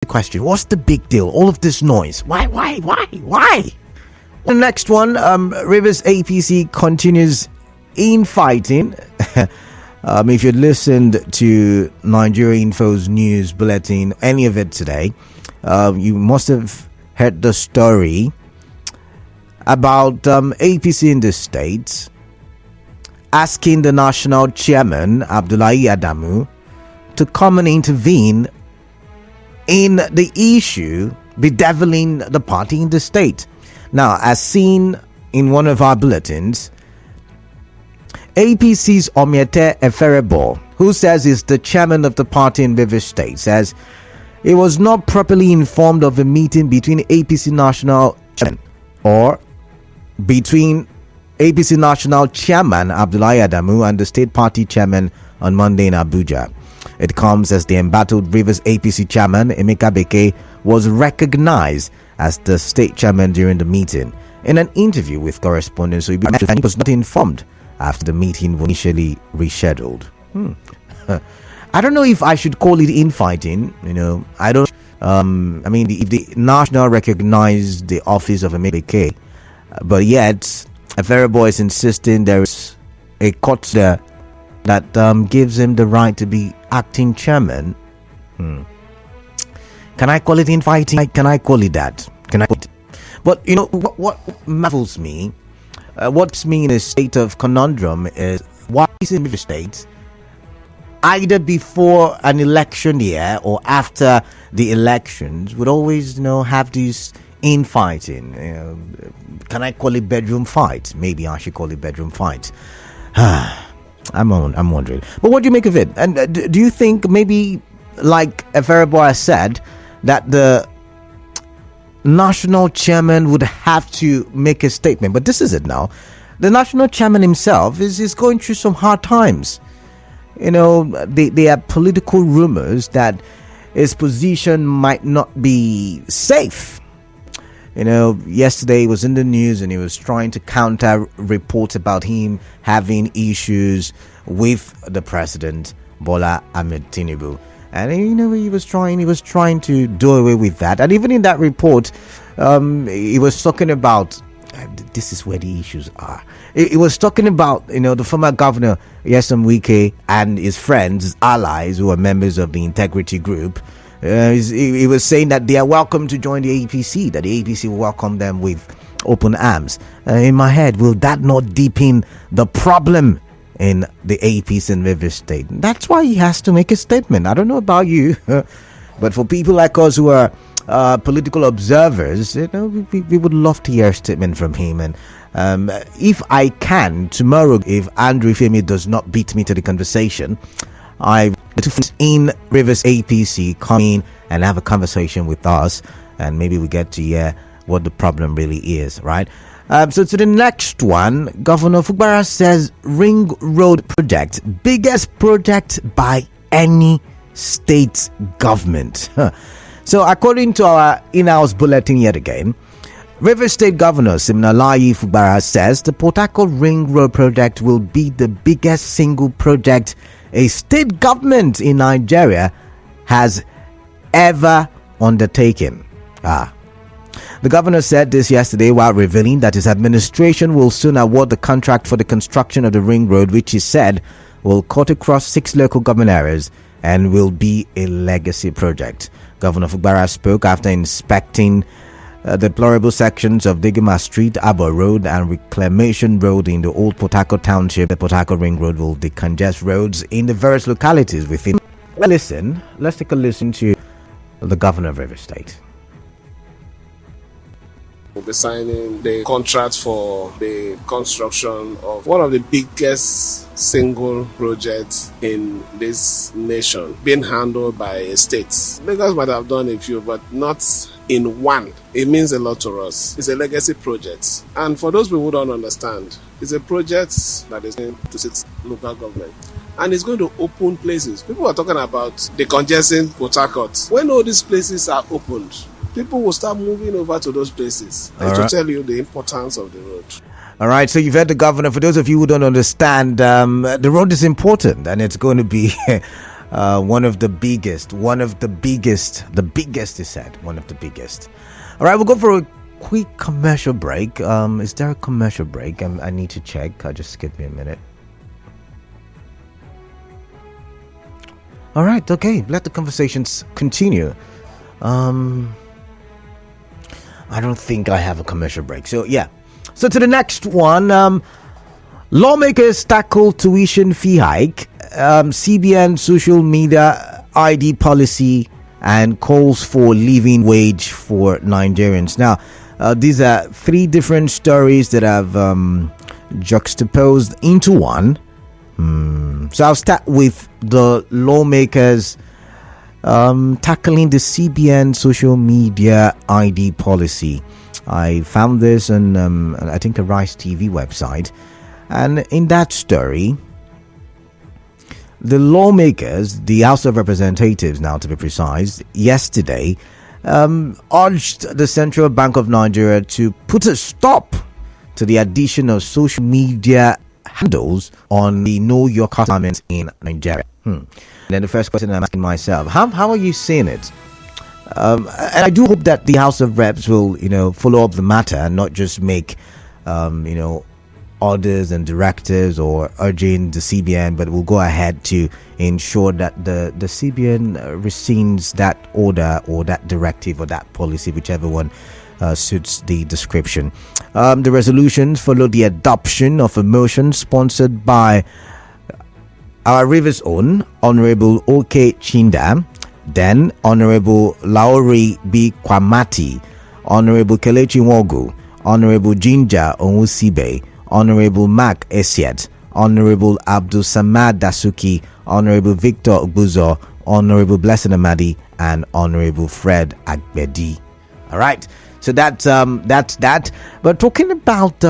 the question. What's the big deal? All of this noise. Why? The next one, Rivers APC continues infighting. If you listened to Nigeria Info's news bulletin, any of it today, you must have heard the story about APC in the state asking the national chairman, Abdullahi Adamu, to come and intervene in the issue bedeviling the party in the state. Now, as seen in one of our bulletins, APC's Omiete Eferebo, who says is the chairman of the party in Rivers State, says he was not properly informed of a meeting between APC National Chairman or between APC National Chairman Abdullahi Adamu and the state party chairman on Monday in Abuja. It comes as the embattled Rivers APC chairman Emeka Beke was recognized as the state chairman during the meeting. In an interview with correspondents, he was not informed after the meeting was initially rescheduled. I don't know if I should call it infighting. I don't. If the national recognized the office of Emeka Beke, but yet a very boy is insisting there is a court there that gives him the right to be acting chairman. Can I call it infighting? Can I call it that? But what marvels me, what's me in a state of conundrum is why is in the state either before an election year or after the elections would always have these infighting. Can I call it bedroom fight? Maybe I should call it bedroom fight. I'm wondering. But what do you make of it? And do you think maybe, like a very boy said, that the national chairman would have to make a statement? But this is it now. The national chairman himself is going through some hard times. There are political rumors that his position might not be safe. Yesterday he was in the news and he was trying to counter reports about him having issues with the president, Bola Ahmed Tinubu. And he was trying to do away with that. And even in that report, he was talking about, this is where the issues are. He was talking about, the former governor, Nyesom Wike, and his friends, his allies, who are members of the Integrity Group. He was saying that they are welcome to join the APC, that the APC will welcome them with open arms. In my head, will that not deepen the problem in the APC in Rivers State? That's why he has to make a statement. I don't know about you, but for people like us who are political observers, we would love to hear a statement from him. And if I can, tomorrow, if Andrew Femi does not beat me to the conversation, I in Rivers APC come in and have a conversation with us, and maybe we get to hear what the problem really is, right? So to the next one, Governor Fubara says Ring Road project, biggest project by any state government. So according to our in-house bulletin yet again, Rivers State Governor Siminalayi Fubara says the Port Harcourt Ring Road project will be the biggest single project a state government in Nigeria has ever undertaken. The governor said this yesterday while revealing that his administration will soon award the contract for the construction of the ring road, which he said will cut across 6 local government areas and will be a legacy project. Governor Fubara spoke after inspecting deplorable sections of Digima Street, Arbor Road and Reclamation Road in the old Port Harcourt Township. The Port Harcourt Ring Road will decongest roads in the various localities within. Let's take a listen to the governor of Rivers State. We'll be signing the contract for the construction of one of the biggest single projects in this nation, being handled by a state. Lagos might have done a few, but not in one. It means a lot to us. It's a legacy project. And for those people who don't understand, it's a project that is going to 6 local government. And it's going to open places. People are talking about decongesting Port Harcourt. When all these places are opened, people will start moving over to those places. And to tell you the importance of the road. All right, so you've heard the governor. For those of you who don't understand, the road is important and it's going to be One of the biggest, the biggest is said, one of the biggest. All right, we'll go for a quick commercial break. Is there a commercial break? I need to check. Just give me a minute. All right, okay, let the conversations continue. I don't think I have a commercial break. So, yeah. So, to the next one. Lawmakers tackle tuition fee hike. CBN social media ID policy and calls for living wage for Nigerians. Now, these are three different stories that I've juxtaposed into one. So I'll start with the lawmakers tackling the CBN social media ID policy. I found this on, I think, a Rice TV website. And in that story, the lawmakers, the House of Representatives now to be precise, yesterday urged the Central Bank of Nigeria to put a stop to the addition of social media handles on the Know Your Customer in Nigeria. And then the first question I'm asking myself, how are you seeing it? And I do hope that the House of Reps will, follow up the matter and not just make, orders and directives or urging the CBN, but will go ahead to ensure that the CBN rescinds that order or that directive or that policy, whichever one suits the description. The resolutions follow the adoption of a motion sponsored by our River's own Honorable O.K. Chinda, then Honorable Lauri B. Kwamati, Honorable Kelechi Nwogu, Honorable Jinja Onwusibe, Honorable Mark Esiet, Honorable Abdul Samad Dasuki, Honorable Victor Ogbuzo, Honorable Blessing Amadi, and Honorable Fred Agbedi. All right, so that's that. But talking about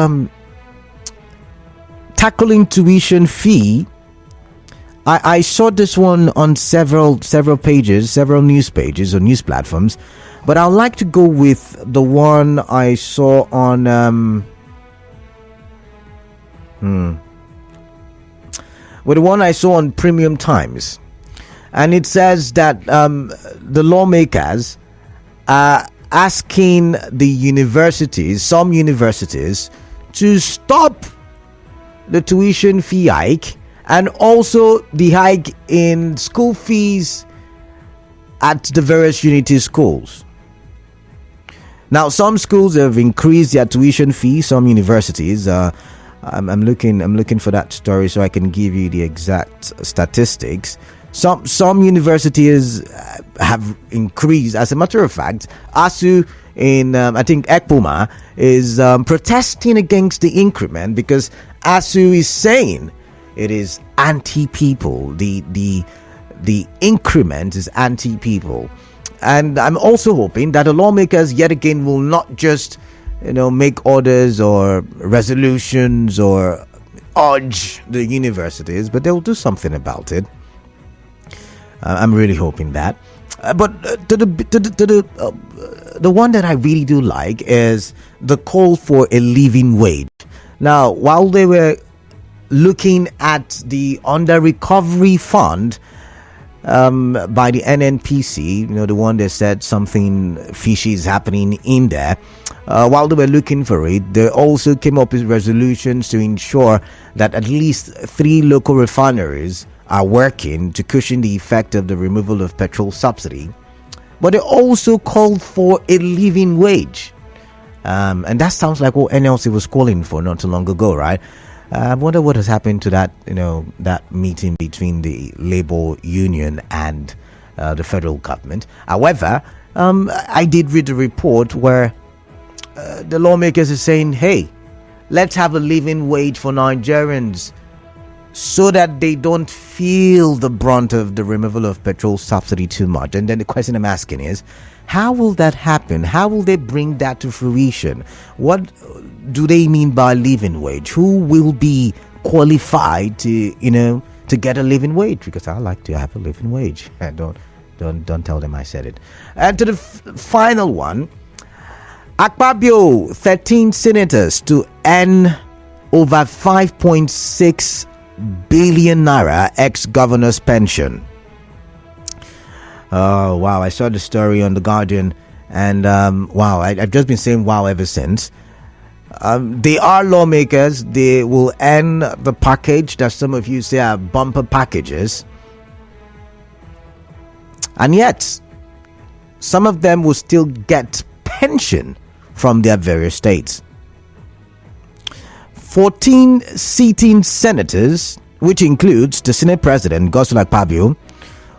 tackling tuition fee, I saw this one on several pages, several news pages or news platforms, but I'd like to go with the one I saw on with the one I saw on Premium Times, and it says that the lawmakers are asking the universities, some universities, to stop the tuition fee hike and also the hike in school fees at the various Unity schools. Now, some schools have increased their tuition fees. Some universities, I'm looking for that story so I can give you the exact statistics. Some universities have increased. As a matter of fact, ASU in I think Ekpoma is protesting against the increment because ASU is saying it is anti-people. The increment is anti-people, and I'm also hoping that the lawmakers yet again will not just make orders or resolutions or urge the universities, but they'll do something about it. I'm really hoping that. But the one that I really do like is the call for a living wage. Now, while they were looking at the under recovery fund by the NNPC, the one that said something fishy is happening in there. While they were looking for it, they also came up with resolutions to ensure that at least 3 local refineries are working to cushion the effect of the removal of petrol subsidy. But they also called for a living wage. And that sounds like what NLC was calling for not too long ago, right? I wonder what has happened to that, that meeting between the labor union and the federal government. However, I did read a report where the lawmakers are saying, hey, let's have a living wage for Nigerians so that they don't feel the brunt of the removal of petrol subsidy too much. And then the question I'm asking is, how will that happen? How will they bring that to fruition? What do they mean by living wage? Who will be qualified to get a living wage? Because I like to have a living wage. Don't tell them I said it. And to the final one, Akpabio, 13 senators to earn over 5.6 billion naira ex-governor's pension. Oh, wow. I saw the story on The Guardian, and wow, I've just been saying wow ever since. They are lawmakers. They will end the package that some of you say are bumper packages. And yet, some of them will still get pension from their various states. 14 sitting senators, which includes the Senate President, Godswill Akpabio,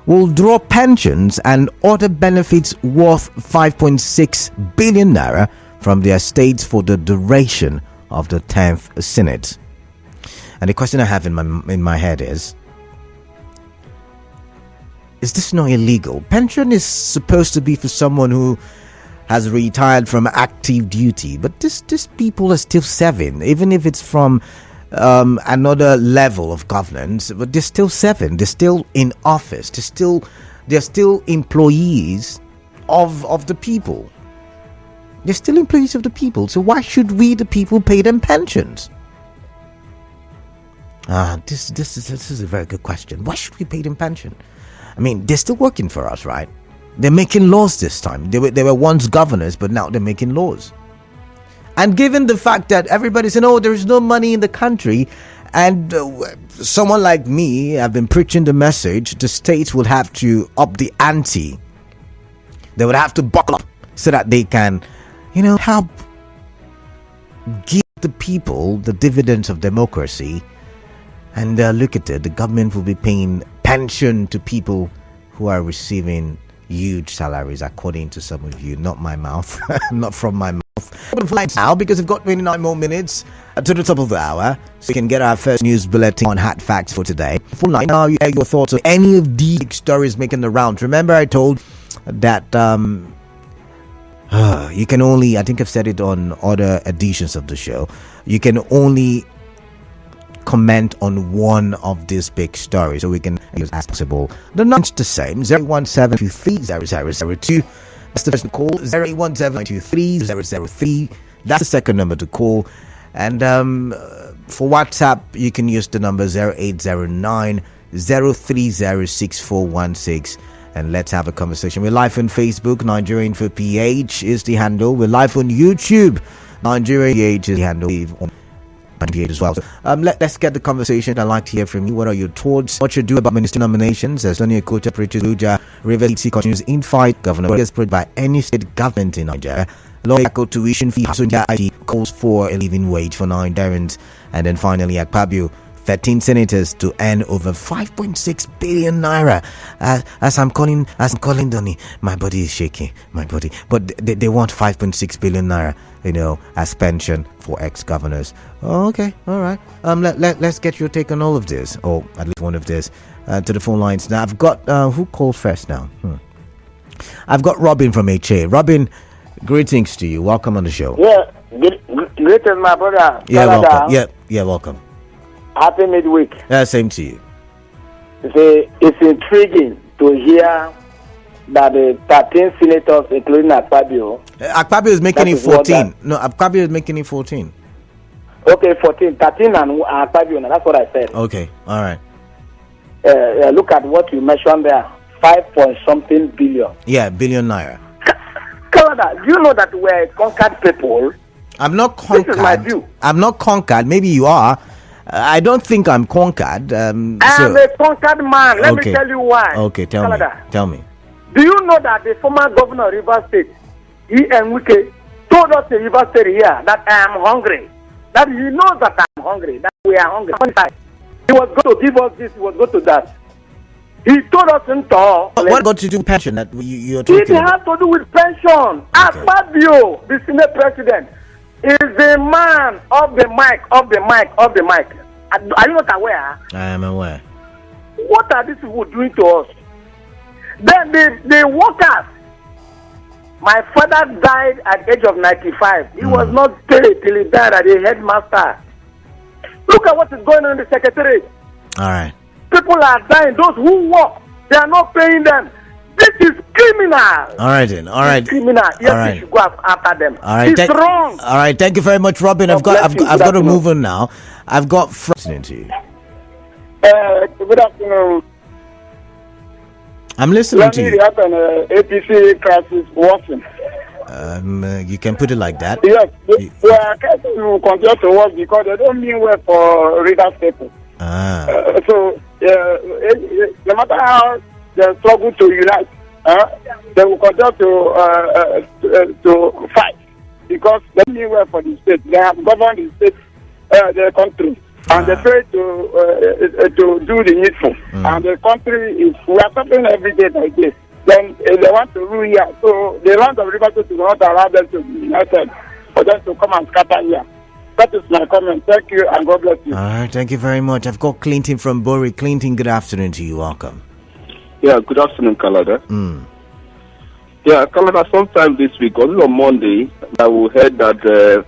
will draw pensions and other benefits worth 5.6 billion naira from their states for the duration of the 10th Senate. And the question I have in my head is this not illegal? Pension is supposed to be for someone who has retired from active duty, but these people are still serving, even if it's from another level of governance, but they're still serving, they're still in office, they're still employees of the people. They're still employees of the people. So why should we, the people, pay them pensions? This is a very good question. Why should we pay them pension? I mean, they're still working for us, right? They're making laws this time. They were once governors, but now they're making laws. And given the fact that everybody's saying, oh, there is no money in the country, and someone like me, I've been preaching the message, the states would have to up the ante. They would have to buckle up so that they can, help give the people the dividends of democracy. And look at it, the government will be paying pension to people who are receiving huge salaries, according to some of you. Not my mouth, not from my mouth. Now, because we've got 29 more minutes to the top of the hour, so we can get our first news bulletin on hot facts for today. Full line, now you have your thoughts on any of these stories making the rounds. Remember, I told that you can only, I think I've said it on other editions of the show, you can only comment on one of these big stories, so we can use as possible. The number's the same, 017230002. That's the first call, 017230003. That's the second number to call. And for WhatsApp, you can use the number 0809 0306416. And let's have a conversation. We're live on Facebook, Nigeria Info PH is the handle. We're live on YouTube, Nigeria PH is the handle. As well. So, let's get the conversation. I'd like to hear from you. What are your thoughts? What you do about minister nominations? As Sonia Kota, Preacher Luja, River continues in fight. Governor gets put by any state government in Nigeria. Lawyer tuition fee. Sonia IT calls for a living wage for Nigerians. And then finally, Akpabio, 13 senators to earn over 5.6 billion naira. As I'm calling Donny, my body is shaking. My body, but they want 5.6 billion naira, as pension for ex-governors. Oh, okay, all right. Let's get your take on all of this, or at least one of this, to the phone lines. Now I've got who called first now? I've got Robin from HA. Robin, greetings to you. Welcome on the show. Yeah, greetings, my brother. Yeah, welcome. Yeah, welcome. Happy midweek. Yeah, same to you. It's intriguing to hear that the 13 senators, including Akpabio. Akpabio is making it 14. No, Akpabio is making it 14. Okay, 14. 13 and Akpabio. That's what I said. Okay, all right. Look at what you mentioned there. 5.something billion. Yeah, billion naira. Canada, do you know that we're conquered people? I'm not conquered. This is my view. I'm not conquered. Maybe you are. I don't think I'm conquered. I'm a conquered man. Let me tell you why. Okay, tell me. Do you know that the former governor of River State, Wike, told us in River State here that I am hungry. That he knows that I am hungry. That we are hungry. He was going to give us this. He was going to that. He told us in talk. What got to do with pension that you're talking about? It has to do with pension. Akpabio, the Senate President, is the man of the mic. Are you not aware? I am aware. What are these people doing to us? Then the workers. My father died at the age of 95. He was not paid till he died as a headmaster. Look at what is going on in the secretariat. All right. People are dying. Those who work, they are not paying them. This is criminal. All right then. All right. It's criminal. Yes, we should go after them. All right. It's wrong. All right. Thank you very much, Robin. I've got to move on now. I've got listening to you. Good afternoon. I'm listening Let to me you. react on APC crisis worsening. You can put it like that. Yes, the crisis will continue to work because they don't mean well for Rivers people. So, no matter how they struggle to unite, they will continue to fight because they mean well for the state. They have governed the state, the country, and they try to do the needful. And the country is, we are suffering every day like this. Then they want to rule here. So the land of Rivers State will not allow them to be united, for them to come and scatter here. That is my comment. Thank you, and God bless you. All right, thank you very much. I've got Clinton from Bori. Clinton, good afternoon to you. Welcome. Yeah, good afternoon, Canada. Yeah, Canada, sometime this week, was it on Monday, that we heard that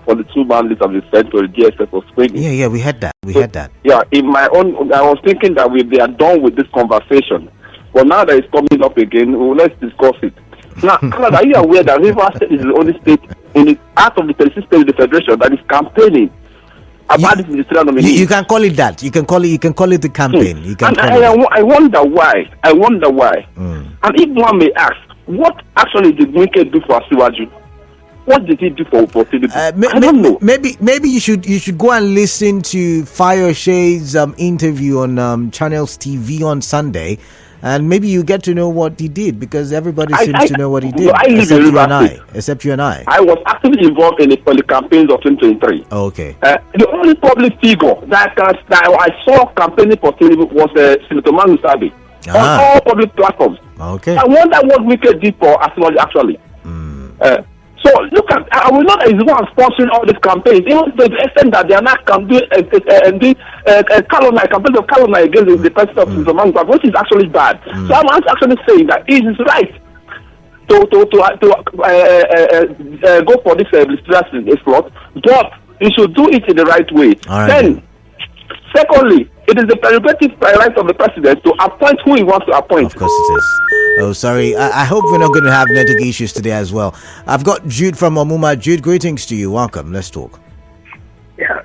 42 mandates have been sent to the DSS for screening. Yeah, we had that. We had that. Yeah, in my own, I was thinking that they are done with this conversation. But now that it's coming up again, let's discuss it. Now, Canada, are you aware that Rivers State is the only state in the out of the 36 states of the Federation that is campaigning about this ministerial nominee? You can call it that. You can call it the campaign. You can and call it I wonder why. And if one may ask, what actually did Wike do for Asiwaju? What did he do for Tinubu? I don't know. Maybe you should go and listen to Fire Shade's interview on Channels TV on Sunday, and maybe you get to know what he did, because everybody seems to know what he did, except you and I. I was actively involved in the campaigns of 2023. Okay. The only public figure that I saw campaigning for Tinubu was Senator Manu Sabi on all public platforms. Okay. I wonder what Wike did for Asiwaju actually. So look at, I will not is the one sponsoring all these campaigns, even to the extent that they are not doing campaign of calumny against the president of the man, which is actually bad. So I'm actually saying that it is right to go for this ministerial slot, but you should do it in the right way. Then, secondly, it is the prerogative right of the president to appoint who he wants to appoint. Of course it is. Oh, sorry. I hope we're not going to have network issues today as well. I've got Jude from Omuma. Jude, greetings to you. Welcome. Let's talk. Yeah.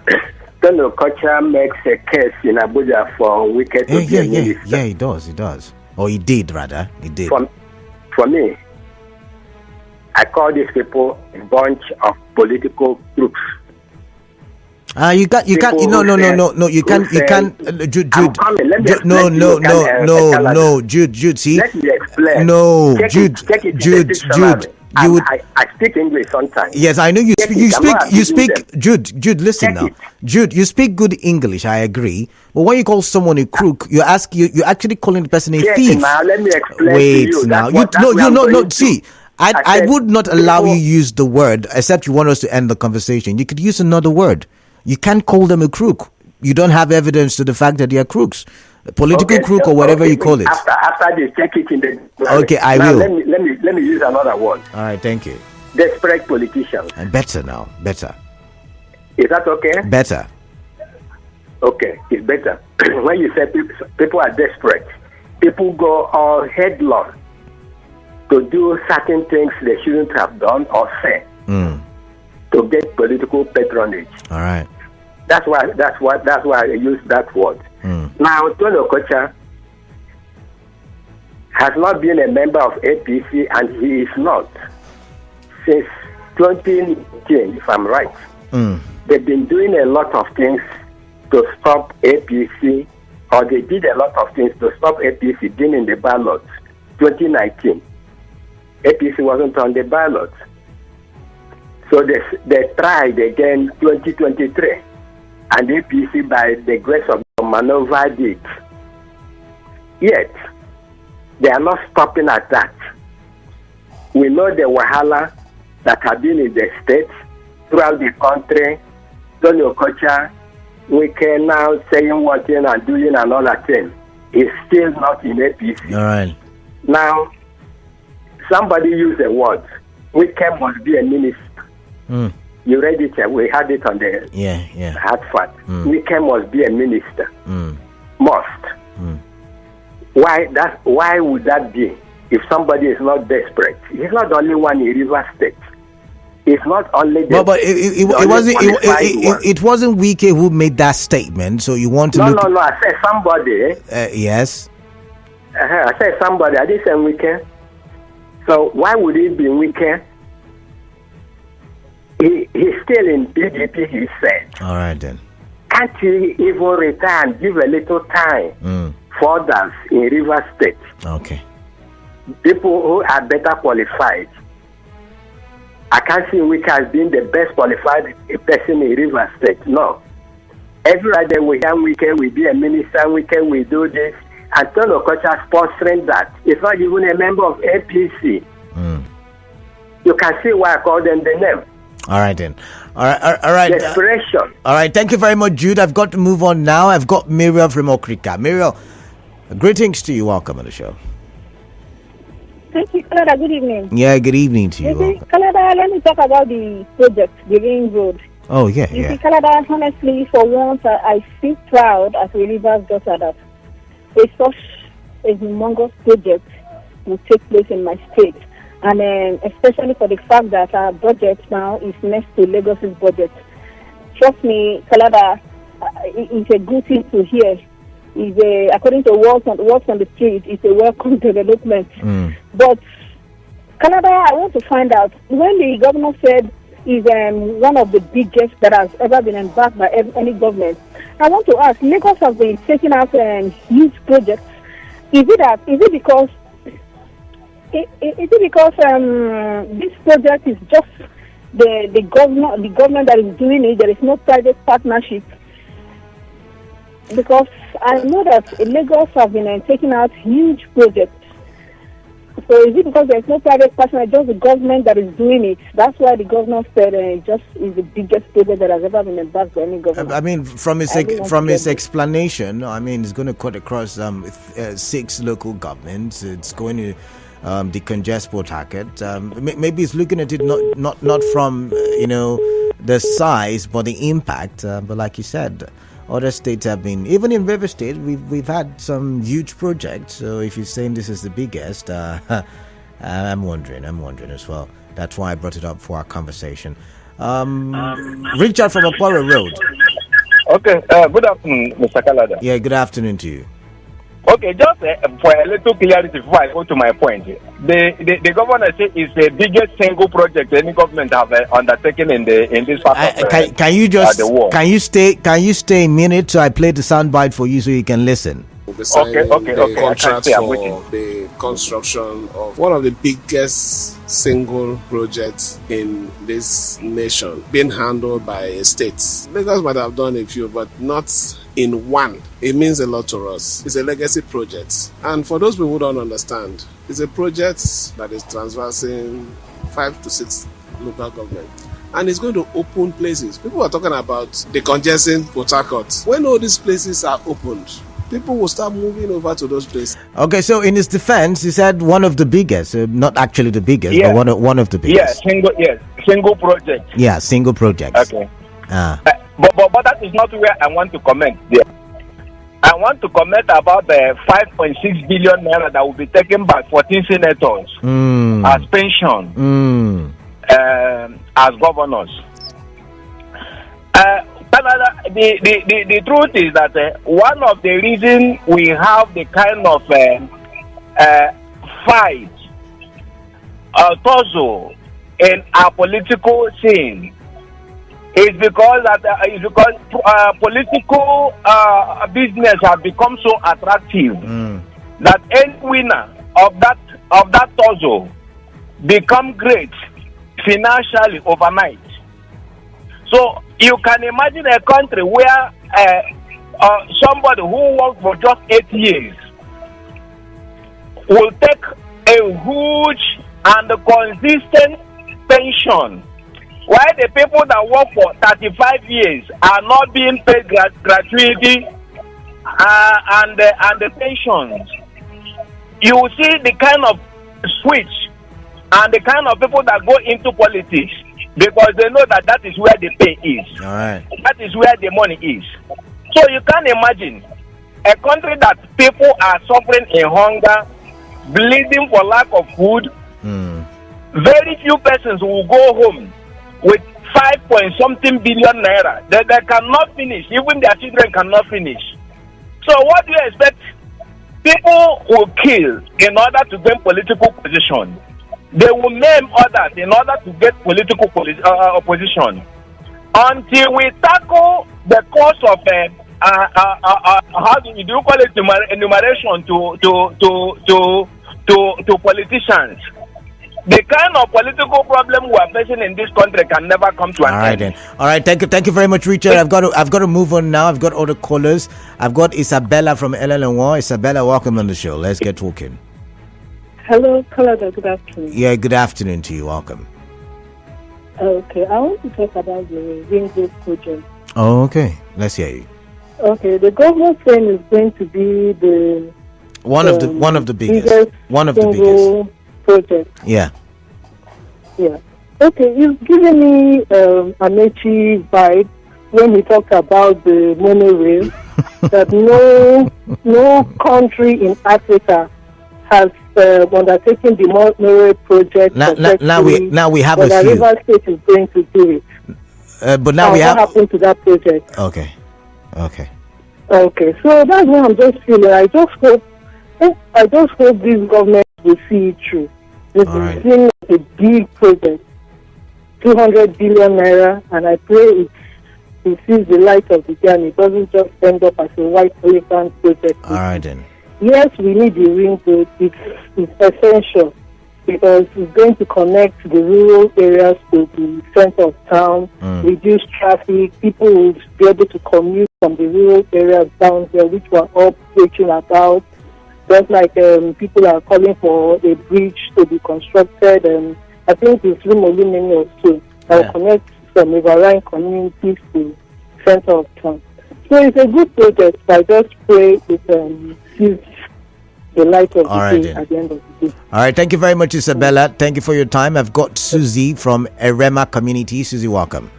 Tony Okocha makes a case in Abuja for Wike to be a minister. Yeah, he does. Or he did, rather. He did. For me, I call these people a bunch of political crooks. You can't. You can't. No. You can't. Jude. No. Jude. See. Let me explain. No, Jude. I speak English sometimes. Yes, I know you speak. You speak. Jude. Listen now. Jude, you speak good English. I agree. But when you call someone a crook, you're actually calling the person a thief. Now let me explain. Wait to you. now. No. See. I would not allow you use the word, except you want us to end the conversation. You could use another word. You can't call them a crook. You don't have evidence to the fact that they are crooks. A political crook or whatever you call it. After they take it in the... Okay, I will. Let me use another word. All right, thank you. Desperate politicians. And better now. Better. Is that okay? Better. Okay, it's better. When you say people are desperate, people go all headlong to do certain things they shouldn't have done or say to get political patronage. All right. That's why I use that word. Now, Tony Okocha has not been a member of APC, and he is not since 2019, if I'm right. They've been doing a lot of things to stop APC, or they did a lot of things to stop APC being in the ballot. 2019, APC wasn't on the ballot. So they tried again 2023, and APC, by the grace of God, maneuvered it. Yet, they are not stopping at that. We know the wahala that have been in the states, throughout the country. Tony Okocha, we can now saying one thing and doing another thing. Is still not in APC. All right. Now, somebody used the word, Wike must be a minister. You read it, we had it on the hard fact. Wike must be a minister. Must. Why would that be if somebody is not desperate? He's not the only one in Rivers State. It's not only the it wasn't Wike who made that statement, so you want to No, I said somebody. Yes. I said somebody. I didn't say weekend. So why would he be weekend? He's still in PDP, he said. All right, then. Can't he even retire and give a little time for others in River State? Okay. People who are better qualified. I can't see Wike as being the best qualified person in River State. No. Every day we hear Wike, we be a minister, Wike, we do this. Antonio Kocha sponsoring that. It's not even a member of APC. You can see why I call them the name. All right, then. All right. Desperation. All right. Thank you very much, Jude. I've got to move on now. I've got Muriel from Okrika. Muriel, greetings to you. Welcome on the show. Thank you, Canada. Good evening. Yeah, good evening to you. Canada, let me talk about the project, the Ring Road. Oh, yeah, You see, Canada, honestly, for once, I feel proud as a Rivers daughter that such a humongous project will take place in my state. And especially for the fact that our budget now is next to Lagos's budget. Trust me, Canada, it's a good thing to hear. According to what's on the street, it's a welcome development. But Canada, I want to find out, when the governor said is one of the biggest that has ever been embarked by any government, I want to ask, Lagos has been taking out huge projects. Is it because this project is just the government that is doing it? There is no private partnership. Because I know that Lagos have been taking out huge projects. So is it because there is no private partner, just the government that is doing it? That's why the governor said just is the biggest project that has ever been embarked by any government. I mean, from his explanation, I mean, it's going to cut across 6 local governments. It's going to decongest Port Harcourt. Maybe it's looking at it not from the size, but the impact. But like you said, other states have been, even in River State, we've had some huge projects. So if you're saying this is the biggest, I'm wondering as well. That's why I brought it up for our conversation. Richard from Akpabio Road. Okay, good afternoon, Mr. Kalada. Yeah, good afternoon to you. Okay, just for a little clarity before I go to my point, the governor said it's the biggest single project any government have undertaken in this part of the world. Can you stay a minute so I play the soundbite for you so you can listen? Okay. Contract for the construction of one of the biggest single projects in this nation, being handled by a state. Lagos might have done a few, but not in one. It means a lot to us. It's a legacy project. And for those people who don't understand, it's a project that is transversing 5 to 6 local governments. And it's going to open places. People are talking about decongesting Port Harcourt. When all these places are opened, people will start moving over to those places. Okay, so in his defense, he said one of the biggest, not actually the biggest, but one of the biggest. Single project. Yeah, single projects. Okay. But that is not where I want to comment there. I want to comment about the 5.6 billion naira that will be taken by 14 senators as pension as governors. The truth is that one of the reasons we have the kind of fight, tussle in our political scene is because political business has become so attractive that any winner of that tussle become great financially overnight. So you can imagine a country where somebody who worked for just 8 years will take a huge and consistent pension, while the people that work for 35 years are not being paid gratuity and the pensions. You will see the kind of switch and the kind of people that go into politics, because they know that is where the pay is. All right. That is where the money is. So you can imagine a country that people are suffering in hunger, bleeding for lack of food. Very few persons will go home with 5-point-something billion naira. They cannot finish. Even their children cannot finish. So what do you expect People will kill in order to gain political position. They will name others in order to get political opposition. Until we tackle the cause of how do you call it, enumeration to politicians, the kind of political problem we are facing in this country can never come to an end. All right then. All right. Thank you very much, Richard. I've got to move on now. I've got other callers. I've got Isabella from LL1. Isabella, welcome on the show. Let's get talking. Hello, Kalada. Good afternoon. Yeah, good afternoon to you. Welcome. Okay, I want to talk about the Ring Road project. Oh, okay. Let's hear you. Okay, the government saying is going to be the one of the biggest project. Yeah. Okay, he's giving me Amechi vibe when he talked about the monorail. That no country in Africa has undertaken the monorail project. Now we have a few. River State is going to do it. But now we have. What happened to that project? Okay. So that's what I'm just feeling. I just hope this government will see it through. This is seeing a big project, 200 billion naira, and I pray it sees the light of the day and it doesn't just end up as a white elephant project. All right then. Yes, we need the ring road. It's essential because it's going to connect the rural areas to the center of town, reduce traffic. People will be able to commute from the rural areas down there, which were all preaching about. Just like people are calling for a bridge to be constructed, and I think it's Lumolumini also that will connect some riverine communities to center of town. So it's a good project. I just pray it sees the light of the day at the end of the day. All right, thank you very much, Isabella. Thank you for your time. I've got Susie from Erema Community. Susie, welcome.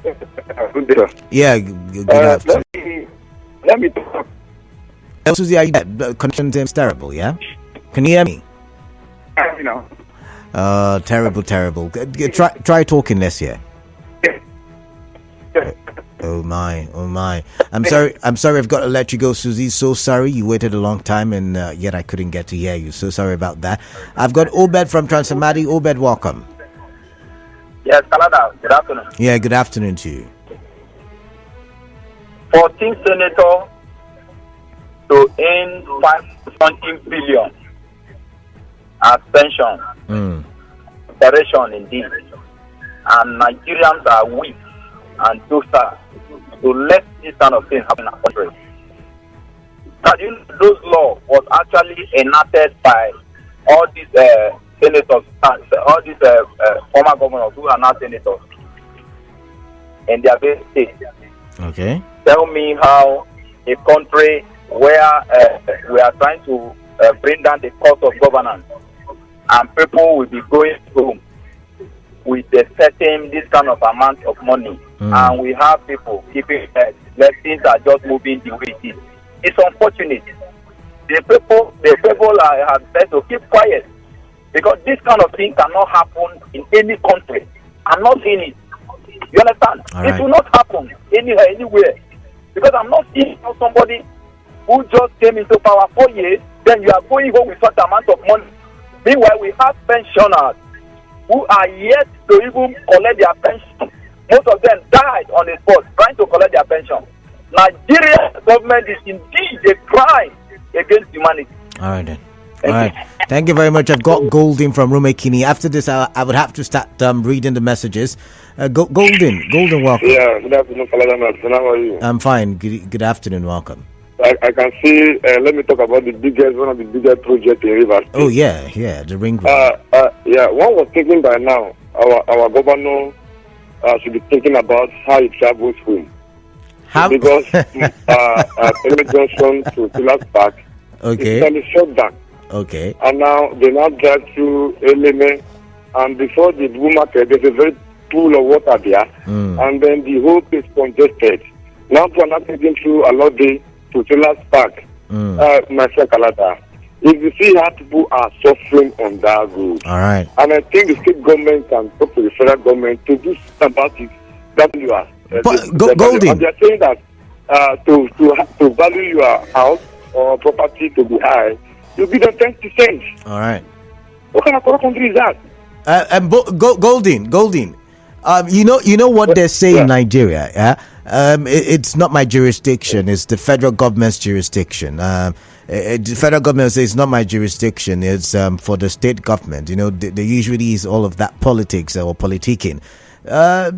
Good day. Yeah, good afternoon. Let me talk. Susie, are you there? The connection is terrible, yeah? Can you hear me? You know. Terrible. Try talking less here. Oh my. I'm sorry I've got to let you go, Susie. So sorry you waited a long time and yet I couldn't get to hear you. So sorry about that. I've got Obed from Transamadi. Obed, welcome. Yes, Kalada, good afternoon. Yeah, good afternoon to you. 14 senators to earn 5 billion as pension. Operation indeed. And Nigerians are weak and docile to let this kind of thing happen in our country. That those law was actually enacted by all these senators, all these former governors who are now senators in their various states. Okay. Tell me how a country where we are trying to bring down the cost of governance and people will be going home with a certain this kind of amount of money, and we have people keeping let things are just moving the way it is. It's unfortunate. The people have said to keep quiet because this kind of thing cannot happen in any country. I'm not seeing it. You understand? It will not happen anywhere. Because I'm not seeing somebody who just came into power 4 years, then you are going home with such amount of money. Meanwhile, we have pensioners who are yet to even collect their pension. Most of them died on the spot trying to collect their pension. Nigerian government is indeed a crime against humanity. All right then. All right. Thank you very much. I've got Golden from Rumekini. After this, I would have to start reading the messages. Golden, welcome. Yeah, good afternoon, Kalada. How are you? I'm fine. Good afternoon. Welcome. I can see. Let me talk about one of the biggest projects in Rivers. Oh yeah, the ring road. One was thinking by now. Our governor should be thinking about how he travels home. Because Eleme Junction to Silas Park is shut down. Okay. And now they drive through Eleme, and before the Blue Market, there's a very pool of water there, and then the whole place congested. Now we are not taking through a lot day to Silas Park. My friend Kalata, if you see how people are suffering on that road, all right. And I think the state government can talk to the federal government to do something about it. That you are. Golden. And they are saying that to value your house, or property to be high, you give them 10%. All right. What kind of corrupt country is that? Goldin. You know what they say in Nigeria. Yeah. It's not my jurisdiction. It's the federal government's jurisdiction. The federal government says it's not my jurisdiction. It's for the state government. You know, there usually is all of that politics or politicking.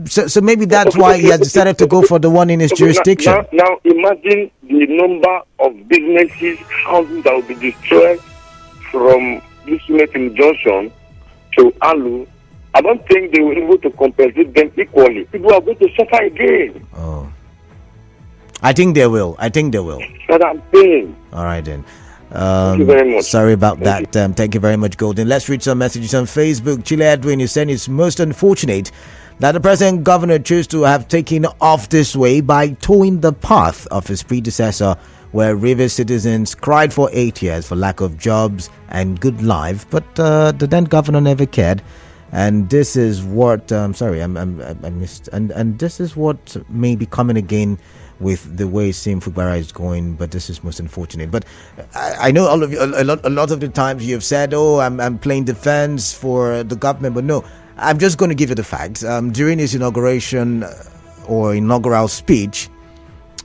So maybe that's why he has decided to go for the one in his jurisdiction. Now imagine the number of businesses, houses that will be destroyed from this United Junction to Alu. I don't think they will be able to compensate them equally. People are going to suffer again. Oh, I think they will. That's what I'm saying. All right then. Thank you very much. Sorry about that. Thank you very much, Golden. Let's read some messages on Facebook. Chile Edwin is saying it's most unfortunate that the present governor chose to have taken off this way by towing the path of his predecessor, where Rivers citizens cried for 8 years for lack of jobs and good life, but the then governor never cared. And this is what I missed. And this is what may be coming again with the way Sim Fubara is going, but this is most unfortunate. But I know all of you, a lot of the times you've said, "Oh, I'm playing defense for the government," but no, I'm just going to give you the facts. During his inauguration or inaugural speech,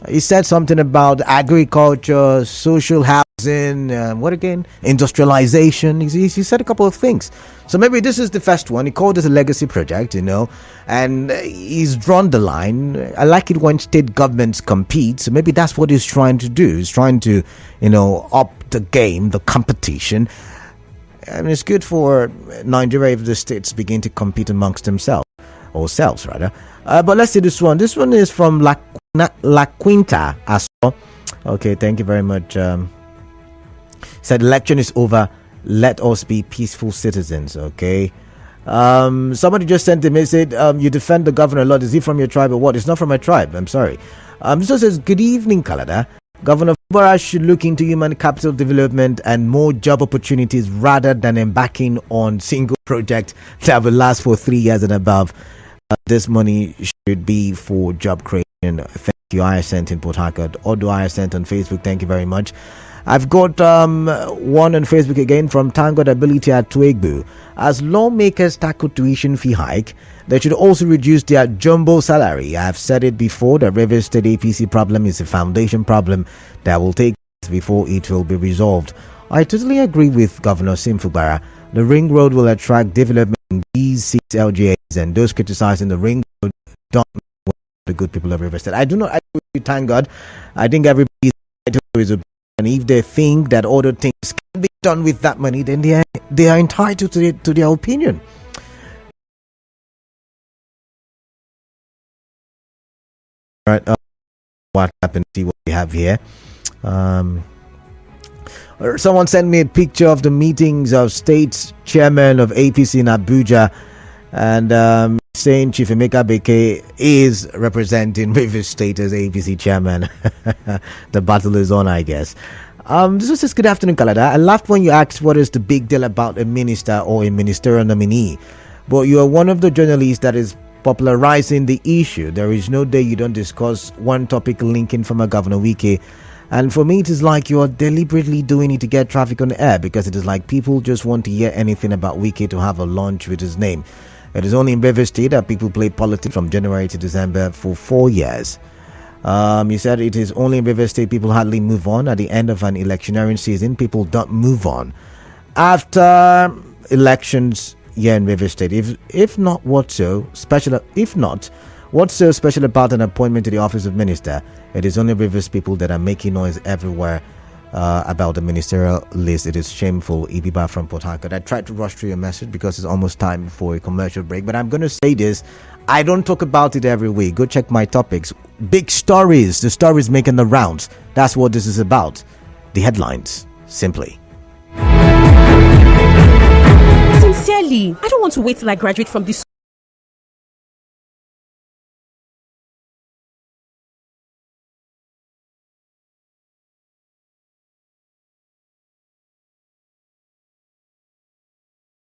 he said something about agriculture, social housing, what again? Industrialization. He said a couple of things. So maybe this is the first one. He called it a legacy project, and he's drawn the line. I like it when state governments compete. So maybe that's what he's trying to do. He's trying to, up the game, the competition. And it's good for Nigeria if the states begin to compete amongst themselves, or selves rather. But let's see this one. This one is from La Quinta as well. Okay, thank you very much. Said election is over. Let us be peaceful citizens. Okay. Somebody just sent a message. You defend the governor a lot. Is he from your tribe or what? It's not from my tribe. I'm sorry. This one says, good evening, Canada. Governor Fubara should look into human capital development and more job opportunities rather than embarking on single project that will last for 3 years and above. This money should be for job creation. Thank you, ISNT in Port Harcourt. Odo ISNT on Facebook. Thank you very much. I've got one on Facebook again from Tango Ability at Tuegbu. As lawmakers tackle tuition fee hike, they should also reduce their jumbo salary. I've said it before, the Rivers State APC problem is a foundation problem that will take before it will be resolved. I totally agree with Governor Sim Fubara. The ring road will attract development in these 6 LGAs, and those criticizing the ring road don't know the good people of Rivers State. I do not agree with you, thank God. I think everybody is a, and if they think that other things can be done with that money, then they are entitled to their opinion. All right, what happened? See what we have here. Someone sent me a picture of the meetings of states chairman of APC in Abuja, and saying Chief Emeka Beke is representing Rivers State as APC chairman. The battle is on, I guess. This was just good afternoon, Canada. I laughed when you asked what is the big deal about a minister or a ministerial nominee, but you are one of the journalists that is popularizing the issue. There is no day you don't discuss one topic linking from a Governor Wike. And for me, it is like you are deliberately doing it to get traffic on the air, because it is like people just want to hear anything about Wike to have a launch with his name. It is only in Rivers State that people play politics from January to December for 4 years. You said it is only in Rivers State people hardly move on. At the end of an electioneering season, people don't move on. After elections here in Rivers State, if not, what's so special about an appointment to the office of minister? It is only Rivers people that are making noise everywhere about the ministerial list. It is shameful. Ibiba from Port Harcourt. I tried to rush through your message because it's almost time for a commercial break, but I'm going to say this. I don't talk about it every week. Go check my topics. Big stories. The stories making the rounds. That's what this is about. The headlines. Simply. Sincerely, I don't want to wait till I graduate from this